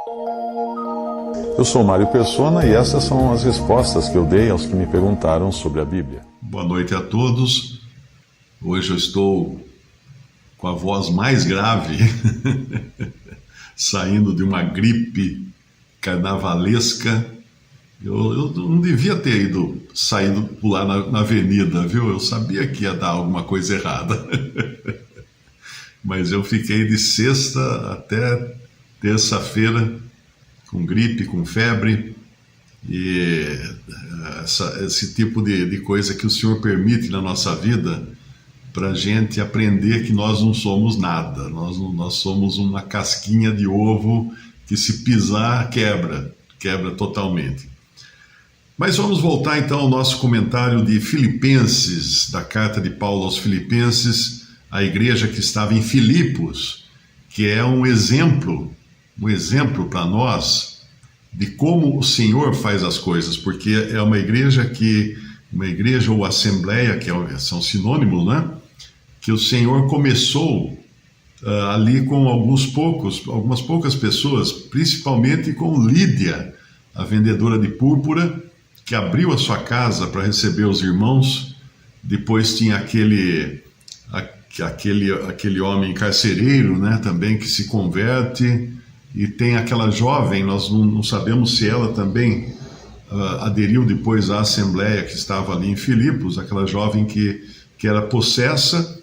Eu sou Mário Persona e essas são as respostas que eu dei aos que me perguntaram sobre a Bíblia. Boa noite a todos. Hoje eu estou com a voz mais grave, saindo de uma gripe carnavalesca. Eu não devia ter saído pular na avenida, viu? Eu sabia que ia dar alguma coisa errada. Mas eu fiquei de sexta até terça-feira com gripe, com febre, e esse tipo de coisa que o Senhor permite na nossa vida para a gente aprender que nós não somos nada, nós somos uma casquinha de ovo que se pisar quebra totalmente. Mas vamos voltar então ao nosso comentário de Filipenses, da carta de Paulo aos Filipenses, a igreja que estava em Filipos, que é um exemplo para nós de como o Senhor faz as coisas, porque é uma igreja ou assembleia, são sinônimos, né? Que o Senhor começou ali com algumas poucas pessoas, principalmente com Lídia, a vendedora de púrpura, que abriu a sua casa para receber os irmãos. Depois tinha aquele homem carcereiro, né, também, que se converte. E tem aquela jovem, nós não sabemos se ela também aderiu depois à assembleia que estava ali em Filipos, aquela jovem que era possessa,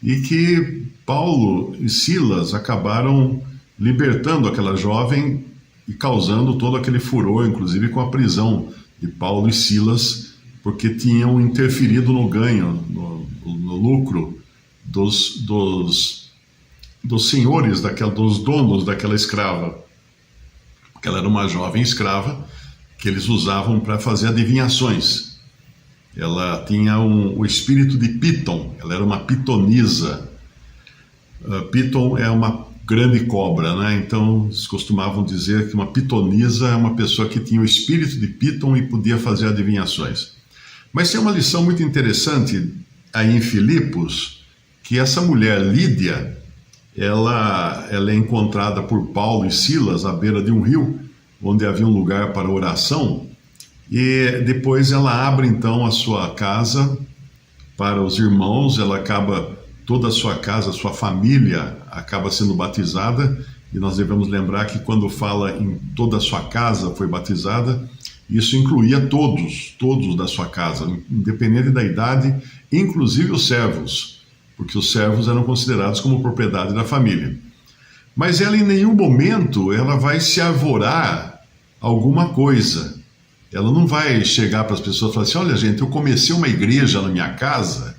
e que Paulo e Silas acabaram libertando aquela jovem e causando todo aquele furor, inclusive com a prisão de Paulo e Silas, porque tinham interferido no ganho, no lucro dos senhores, dos donos daquela escrava. Porque ela era uma jovem escrava que eles usavam para fazer adivinhações. Ela tinha o espírito de Piton, ela era uma pitonisa. Piton é uma grande cobra, né? Então eles costumavam dizer que uma pitonisa é uma pessoa que tinha o espírito de Piton e podia fazer adivinhações. Mas tem uma lição muito interessante aí em Filipos, que essa mulher Lídia, ela é encontrada por Paulo e Silas à beira de um rio, onde havia um lugar para oração, e depois ela abre então a sua casa para os irmãos. Toda a sua casa, a sua família acaba sendo batizada, e nós devemos lembrar que quando fala em toda a sua casa foi batizada, isso incluía todos da sua casa, independente da idade, inclusive os servos, porque os servos eram considerados como propriedade da família. Mas ela em nenhum momento ela vai se arvorar alguma coisa. Ela não vai chegar para as pessoas e falar assim: olha, gente, eu comecei uma igreja na minha casa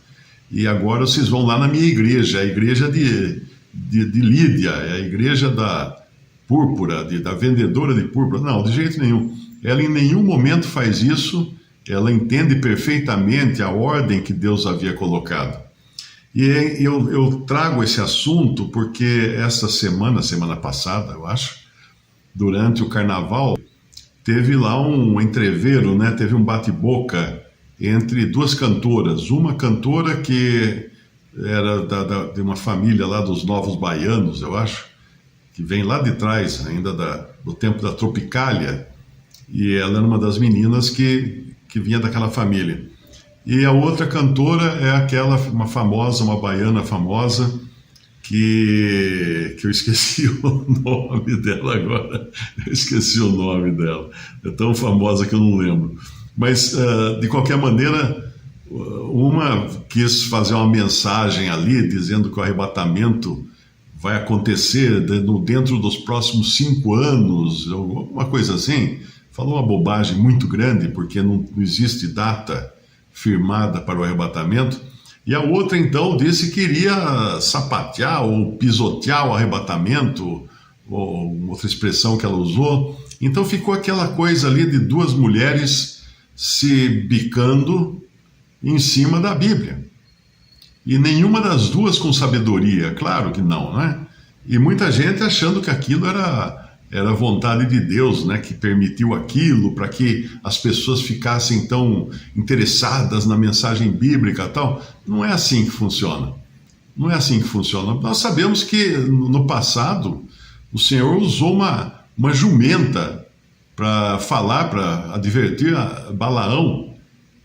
e agora vocês vão lá na minha igreja, a igreja de Lídia, é a igreja da púrpura, da vendedora de púrpura. Não, de jeito nenhum. Ela em nenhum momento faz isso, ela entende perfeitamente a ordem que Deus havia colocado. E eu trago esse assunto porque essa semana passada, eu acho, durante o carnaval, teve lá um entrevero, né? Teve um bate-boca entre duas cantoras. Uma cantora que era de uma família lá dos Novos Baianos, eu acho, que vem lá de trás, ainda do tempo da Tropicália, e ela era uma das meninas que vinha daquela família. E a outra cantora é uma baiana famosa, que eu esqueci o nome dela agora. Eu esqueci o nome dela. É tão famosa que eu não lembro. Mas, de qualquer maneira, uma quis fazer uma mensagem ali, dizendo que o arrebatamento vai acontecer dentro dos próximos 5 anos, alguma coisa assim. Falou uma bobagem muito grande, porque não existe data firmada para o arrebatamento. E a outra, então, disse que iria sapatear ou pisotear o arrebatamento, ou outra expressão que ela usou. Então ficou aquela coisa ali de duas mulheres se bicando em cima da Bíblia. E nenhuma das duas com sabedoria, claro que não, né? E muita gente achando que aquilo era a vontade de Deus, né, que permitiu aquilo para que as pessoas ficassem tão interessadas na mensagem bíblica e tal. Não é assim que funciona. Não é assim que funciona. Nós sabemos que no passado o Senhor usou uma jumenta para falar, para advertir a Balaão.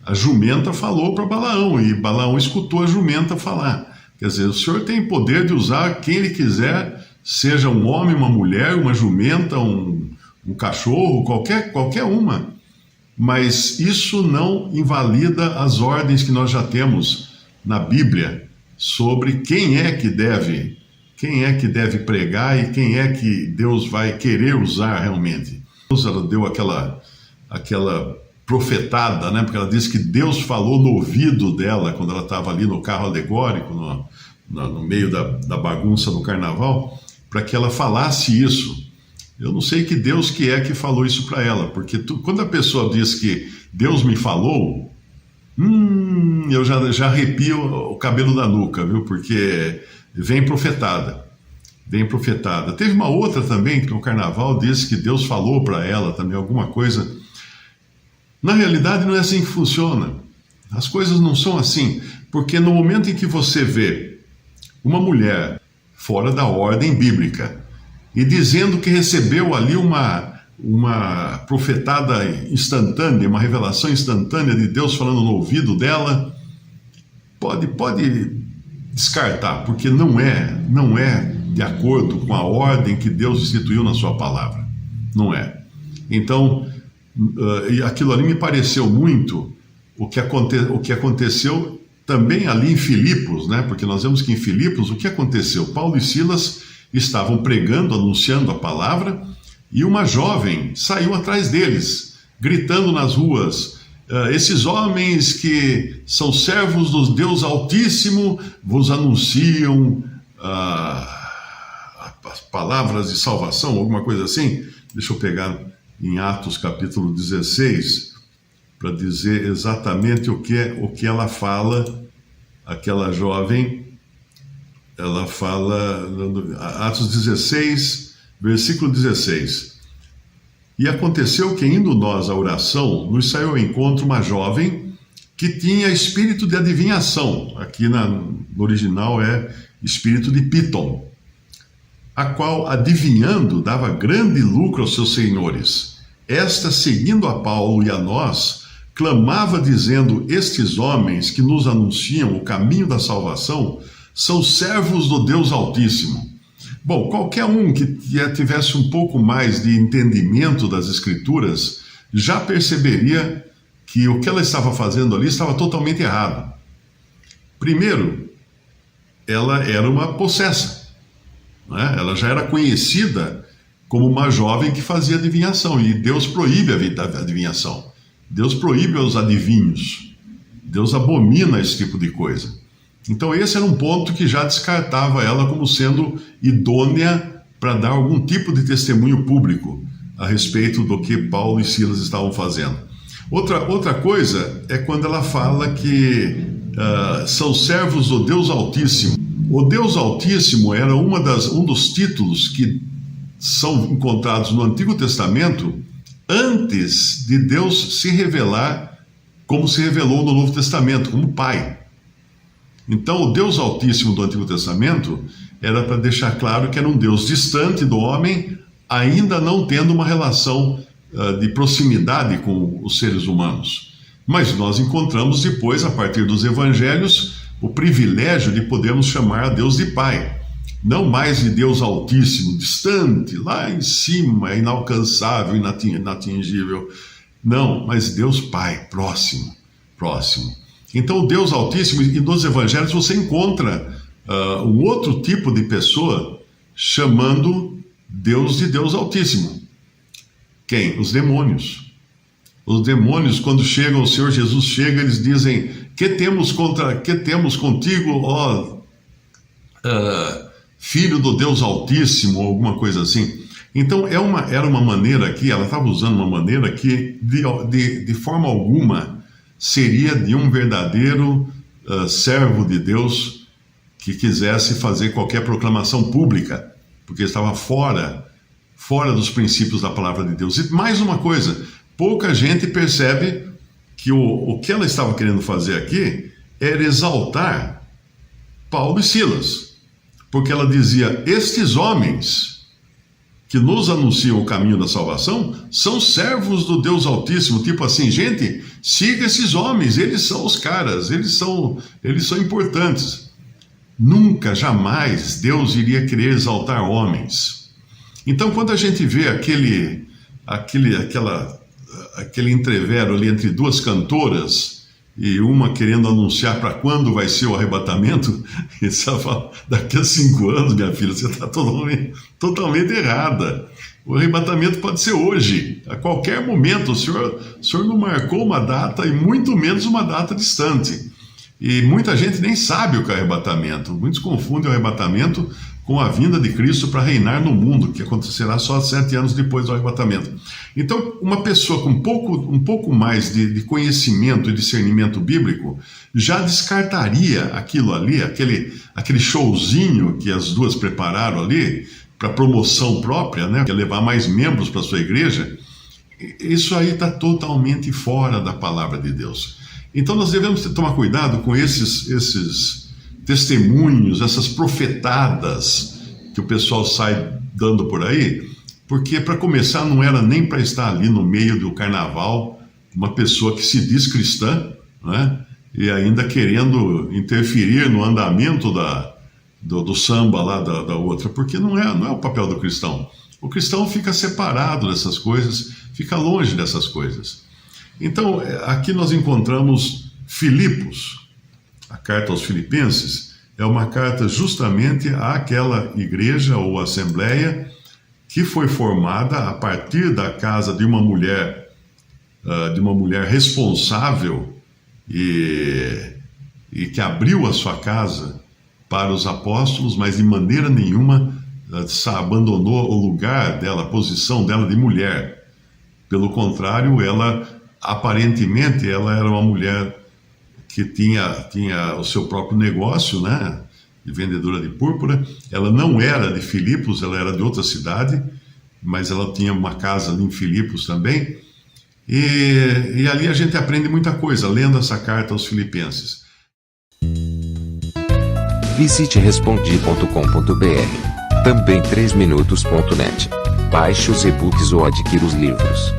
A jumenta falou para Balaão e Balaão escutou a jumenta falar. Quer dizer, o Senhor tem poder de usar quem Ele quiser, seja um homem, uma mulher, uma jumenta, um cachorro, qualquer uma. Mas isso não invalida as ordens que nós já temos na Bíblia sobre quem é que deve pregar e quem é que Deus vai querer usar realmente. Ela deu aquela profetada, né? Porque ela disse que Deus falou no ouvido dela quando ela estava ali no carro alegórico, no meio da bagunça do carnaval, para que ela falasse isso. Eu não sei que Deus que é que falou isso para ela, porque quando a pessoa diz que Deus me falou, eu já arrepio o cabelo da nuca, viu? Porque vem profetada. Teve uma outra também que no carnaval disse que Deus falou para ela também alguma coisa. Na realidade não é assim que funciona. As coisas não são assim, porque no momento em que você vê uma mulher fora da ordem bíblica e dizendo que recebeu ali uma profetada instantânea, uma revelação instantânea de Deus falando no ouvido dela, pode descartar, porque não é de acordo com a ordem que Deus instituiu na sua palavra. Não é. Então, aquilo ali me pareceu muito o que aconteceu também ali em Filipos, né? Porque nós vemos que em Filipos, o que aconteceu? Paulo e Silas estavam pregando, anunciando a palavra, e uma jovem saiu atrás deles, gritando nas ruas: esses homens que são servos do Deus Altíssimo vos anunciam as palavras de salvação, alguma coisa assim. Deixa eu pegar em Atos capítulo 16, para dizer exatamente o que ela fala, aquela jovem. Ela fala, Atos 16, versículo 16. E aconteceu que, indo nós à oração, nos saiu ao encontro uma jovem que tinha espírito de adivinhação. Aqui no original é espírito de Piton, a qual, adivinhando, dava grande lucro aos seus senhores. Esta, seguindo a Paulo e a nós, clamava dizendo: estes homens que nos anunciam o caminho da salvação são servos do Deus Altíssimo. Bom, qualquer um que tivesse um pouco mais de entendimento das Escrituras já perceberia que o que ela estava fazendo ali estava totalmente errado. Primeiro, ela era uma possessa, né? Ela já era conhecida como uma jovem que fazia adivinhação, e Deus proíbe a adivinhação. Deus proíbe os adivinhos. Deus abomina esse tipo de coisa. Então esse era um ponto que já descartava ela como sendo idônea para dar algum tipo de testemunho público a respeito do que Paulo e Silas estavam fazendo. Outra coisa é quando ela fala que são servos do Deus Altíssimo. O Deus Altíssimo era um dos títulos que são encontrados no Antigo Testamento antes de Deus se revelar como se revelou no Novo Testamento, como Pai. Então, o Deus Altíssimo do Antigo Testamento era para deixar claro que era um Deus distante do homem, ainda não tendo uma relação de proximidade com os seres humanos. Mas nós encontramos depois, a partir dos evangelhos, o privilégio de podermos chamar a Deus de Pai. Não mais de Deus Altíssimo, distante, lá em cima, inalcançável, inatingível. Não, mas Deus Pai, próximo. Então, o Deus Altíssimo, e nos evangelhos você encontra um outro tipo de pessoa chamando Deus de Deus Altíssimo. Quem? Os demônios. Os demônios, quando chegam, o Senhor Jesus chega, eles dizem: que temos contigo, ó filho do Deus Altíssimo, ou alguma coisa assim. Então, era uma maneira aqui, ela estava usando uma maneira que, de forma alguma, seria de um verdadeiro servo de Deus que quisesse fazer qualquer proclamação pública, porque estava fora dos princípios da palavra de Deus. E mais uma coisa, pouca gente percebe que o que ela estava querendo fazer aqui era exaltar Paulo e Silas, porque ela dizia: estes homens que nos anunciam o caminho da salvação são servos do Deus Altíssimo. Tipo assim, gente, siga esses homens, eles são os caras, eles são importantes. Nunca, jamais Deus iria querer exaltar homens. Então, quando a gente vê aquele entrevero ali entre duas cantoras, e uma querendo anunciar para quando vai ser o arrebatamento, e você fala, daqui a 5 anos, minha filha, você está totalmente errada. O arrebatamento pode ser hoje, a qualquer momento. O senhor não marcou uma data, e muito menos uma data distante. E muita gente nem sabe o que é arrebatamento. Muitos confundem o arrebatamento com a vinda de Cristo para reinar no mundo, que acontecerá só 7 anos depois do arrebatamento. Então, uma pessoa com um pouco mais de conhecimento e discernimento bíblico já descartaria aquilo ali, aquele showzinho que as duas prepararam ali para promoção própria, né, que é levar mais membros para a sua igreja. Isso aí está totalmente fora da palavra de Deus. Então, nós devemos tomar cuidado com esses testemunhos, essas profetadas que o pessoal sai dando por aí, porque, para começar, não era nem para estar ali no meio do carnaval uma pessoa que se diz cristã, né, e ainda querendo interferir no andamento do samba lá da outra, porque não é o papel do cristão. O cristão fica separado dessas coisas, fica longe dessas coisas. Então, aqui nós encontramos Filipos. A carta aos Filipenses é uma carta justamente àquela igreja ou assembleia que foi formada a partir da casa de uma mulher responsável e que abriu a sua casa para os apóstolos, mas de maneira nenhuma abandonou o lugar dela, a posição dela de mulher. Pelo contrário, aparentemente ela era uma mulher que tinha o seu próprio negócio, né, de vendedora de púrpura. Ela não era de Filipos, ela era de outra cidade, mas ela tinha uma casa ali em Filipos também. E ali a gente aprende muita coisa, lendo essa carta aos Filipenses. Visite respondi.com.br. Também 3minutos.net. Baixe os e-books ou adquira os livros.